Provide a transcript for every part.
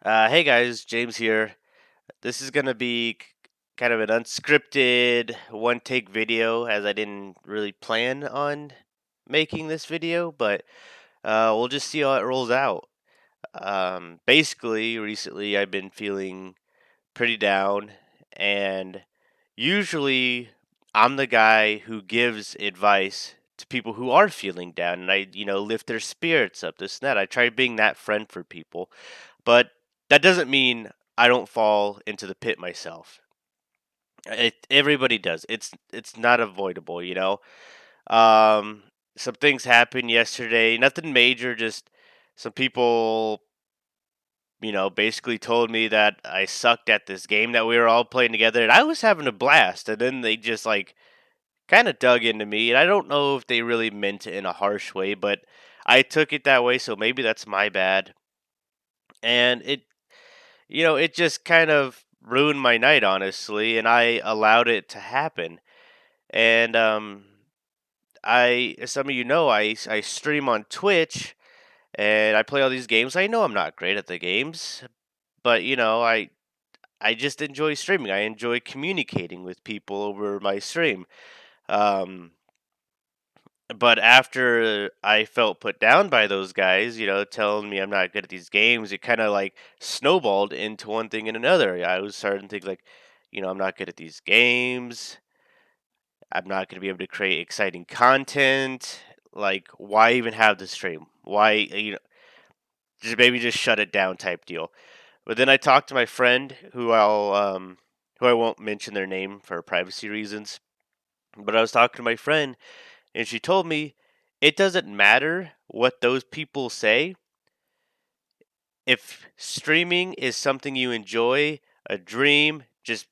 Hey guys, James here. This is gonna be kind of an unscripted one take video as I didn't really plan on making this video, but we'll just see how it rolls out. Basically, recently I've been feeling pretty down, and usually I'm the guy who gives advice to people who are feeling down, and I lift their spirits up, this and that. I try being that friend for people. But that doesn't mean I don't fall into the pit myself. Everybody does. It's not avoidable. Um, some things happened yesterday. Nothing major. Just some people, basically told me that I sucked at this game that we were all playing together, and I was having a blast. And then they just like kind of dug into me, and I don't know if they really meant it in a harsh way, but I took it that way. So maybe that's my bad. And it just kind of ruined my night, honestly, and I allowed it to happen. And as some of you know, I stream on Twitch and I play all these games. I know I'm not great at the games, but I just enjoy streaming. I enjoy communicating with people over my stream. Um, but after I felt put down by those guys, telling me I'm not good at these games, it kind of like snowballed into one thing and another. I was starting to think like, I'm not good at these games. I'm not going to be able to create exciting content. Like, why even have the stream? Why, just maybe just shut it down type deal. But then I talked to my friend who I won't mention their name for privacy reasons. But I was talking to my friend and she told me it doesn't matter what those people say. If streaming is something you enjoy, a dream, just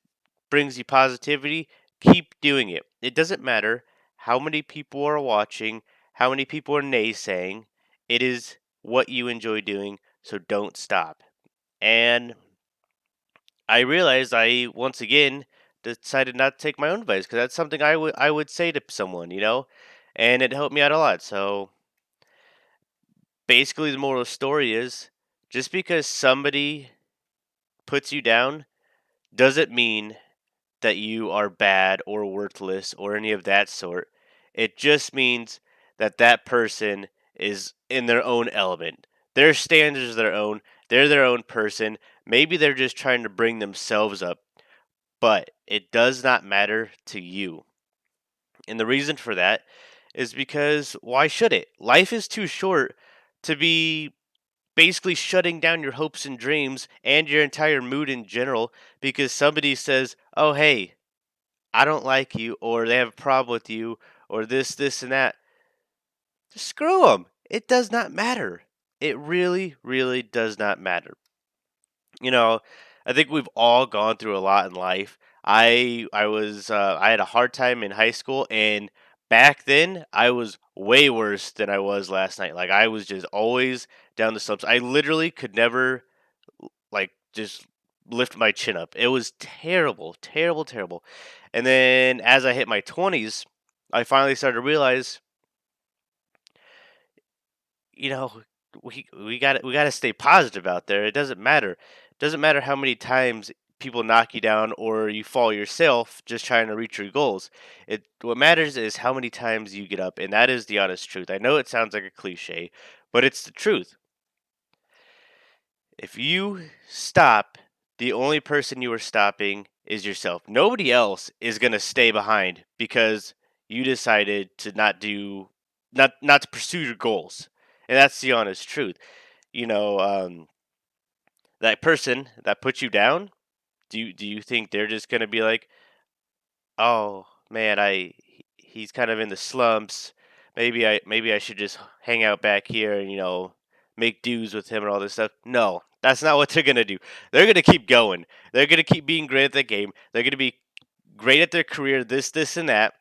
brings you positivity, keep doing it. It doesn't matter how many people are watching, how many people are naysaying. It is what you enjoy doing, so don't stop. And I realized I once again decided not to take my own advice because that's something I would say to someone, and it helped me out a lot. So basically, the moral of the story is just because somebody puts you down doesn't mean that you are bad or worthless or any of that sort. It just means that that person is in their own element. Their standards are their own. They're their own person. Maybe they're just trying to bring themselves up, but it does not matter to you. And the reason for that is because why should it? Life is too short to be basically shutting down your hopes and dreams and your entire mood in general because somebody says, "Oh, hey, I don't like you," or they have a problem with you, or this, and that. Just screw them. It does not matter. It really, really does not matter. You know, I think we've all gone through a lot in life. I had a hard time in high school, and back then I was way worse than I was last night. Like I was just always down the slopes. I literally could never like just lift my chin up. It was terrible, terrible, terrible. And then as I hit my 20s, I finally started to realize, you know, we got to stay positive out there. It doesn't matter. It doesn't matter how many times people knock you down or you fall yourself just trying to reach your goals. It what matters is how many times you get up, and that is the honest truth. I know it sounds like a cliche, but it's the truth. If you stop, the only person you are stopping is yourself. Nobody else is going to stay behind because you decided to not to pursue your goals. And that's the honest truth. You know, that person that put you down, do you think they're just going to be like, "Oh, man, he's kind of in the slumps. Maybe I should just hang out back here and make dues with him and all this stuff." No, that's not what they're gonna do. They're gonna keep going. They're gonna keep being great at the game. They're gonna be great at their career. This, and that.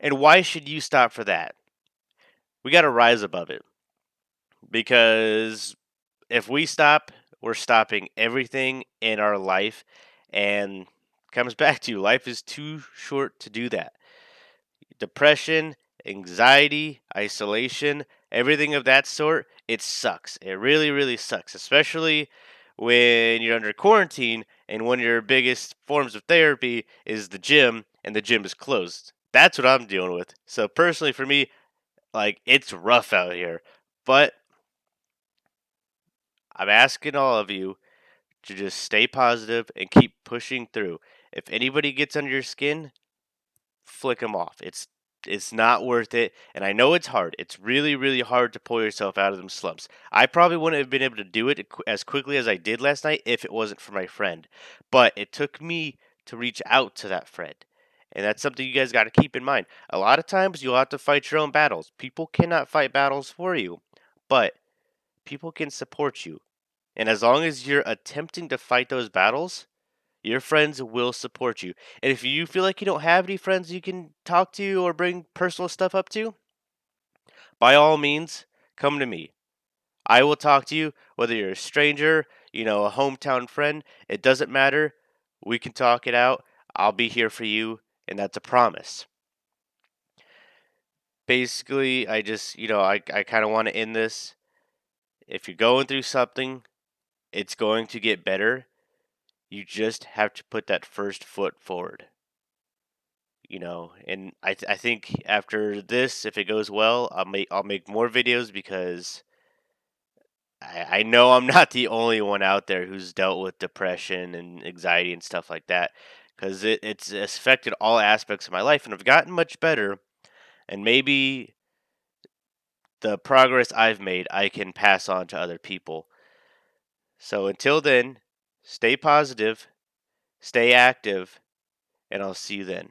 And why should you stop for that? We got to rise above it because if we stop, we're stopping everything in our life, and comes back to life is too short to do that. Depression, anxiety, isolation, everything of that sort, it sucks. It really, really sucks, especially when you're under quarantine and one of your biggest forms of therapy is the gym and the gym is closed. That's what I'm dealing with. So personally for me, like it's rough out here. But I'm asking all of you to just stay positive and keep pushing through. If anybody gets under your skin, flick them off. It's not worth it, and I know it's hard. It's really really hard to pull yourself out of them slumps. I probably wouldn't have been able to do it as quickly as I did last night if it wasn't for my friend. But it took me to reach out to that friend. And that's something you guys got to keep in mind. A lot of times you'll have to fight your own battles. People cannot fight battles for you, but people can support you. And as long as you're attempting to fight those battles, your friends will support you. And if you feel like you don't have any friends you can talk to or bring personal stuff up to, by all means, come to me. I will talk to you, whether you're a stranger, a hometown friend, it doesn't matter. We can talk it out. I'll be here for you, and that's a promise. Basically, I just, I kind of want to end this. If you're going through something, it's going to get better. You just have to put that first foot forward. And I think after this, if it goes well, I'll make more videos because I know I'm not the only one out there who's dealt with depression and anxiety and stuff like that, because it's affected all aspects of my life, and I've gotten much better, and maybe the progress I've made I can pass on to other people. So until then, stay positive, stay active, and I'll see you then.